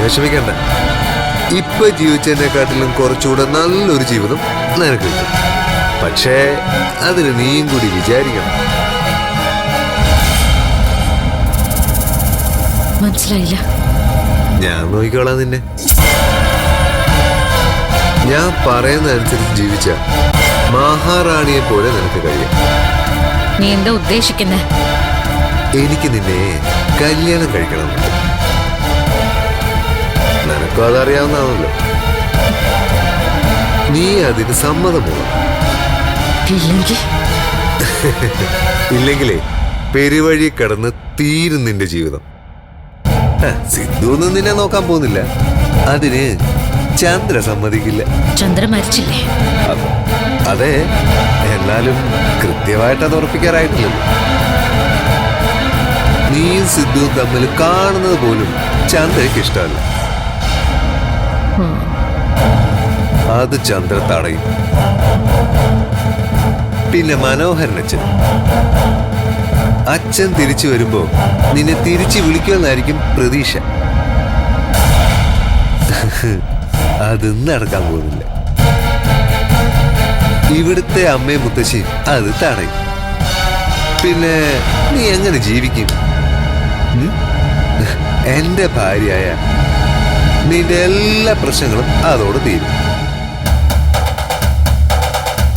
വിഷമിക്കണ്ട. ഇപ്പൊ ജീവിച്ചതിനെക്കാട്ടിലും കുറച്ചുകൂടെ നല്ലൊരു ജീവിതം നിനക്ക് കിട്ടും. പക്ഷേ അതിന് നീയും കൂടി വിചാരിക്കണം. മനസ്സിലായില്ല. ഞാൻ നോക്കിക്കോളാം നിന്നെ. ഞാൻ പറയുന്ന അനുസരിച്ച് ജീവിച്ച മഹാറാണിയെ പോലെ നിനക്ക് കഴിയാം. നീ എന്താ ഉദ്ദേശിക്കുന്നേ? എനിക്ക് നിന്നെ കല്യാണം കഴിക്കണമെന്നുണ്ട്. നിനക്കും അതറിയാവുന്നതാണല്ലോ. നീ അതിന് സമ്മതമോ? ഇല്ലെങ്കിലേ പെരുവഴി കടന്ന് തീരും നിന്റെ ജീവിതം. സിദ്ധു ഒന്നും നിന്നെ നോക്കാൻ പോകുന്നില്ല. അതിന് ചന്ദ്ര സമ്മതിക്കില്ല. ചന്ദ്ര മരിച്ചില്ലേ? അതെ, എന്നാലും കൃത്യമായിട്ട് അത് ഉറപ്പിക്കാറായിട്ടില്ലല്ലോ. നീയും സിദ്ധുവും തമ്മിൽ കാണുന്നത് പോലും ചന്ദ്രയ്ക്ക് ഇഷ്ടമല്ല. അത് ചന്ദ്ര തടയും. പിന്നെ മനോഹരൻ അച്ഛൻ തിരിച്ചു വരുമ്പോ നിന്നെ തിരിച്ചു വിളിക്കുമെന്നായിരിക്കും പ്രതീക്ഷ. അത് നടക്കാൻ പോകുന്നില്ല. ഇവിടുത്തെ അമ്മയും മുത്തശ്ശിയും അത് തടയും. പിന്നെ നീ എങ്ങനെ ജീവിക്കും? എന്റെ ഭാര്യയായ നിന്റെ എല്ലാ പ്രശ്നങ്ങളും അതോട് തീരും.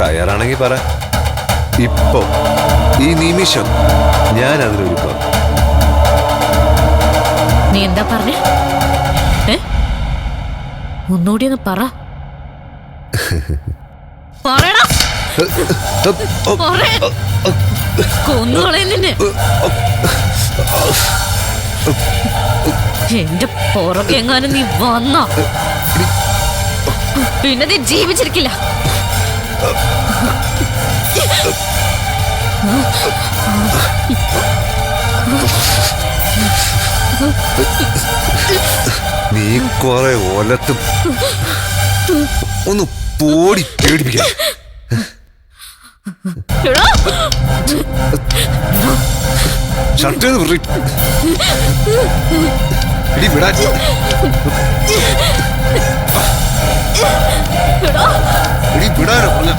തയ്യാറാണെങ്കിൽ പറ. ഇപ്പൊ ഈ നിമിഷം ഞാൻ അതിനൊരുക്കാം. നീ എന്താ പറഞ്ഞ? ഒന്നുകൂടി ഒന്ന് പറ. കൊന്നുകളയുന്നേ. എന്റെ പുറകെങ്ങാനും നീ വന്നോ പിന്നെ നീ ജീവിച്ചിരിക്കില്ല. നീ കുറെ ഒലത്തും ഒന്ന് പോടി പേടിപ്പിക്കാൻ. വിടാനോ പറഞ്ഞ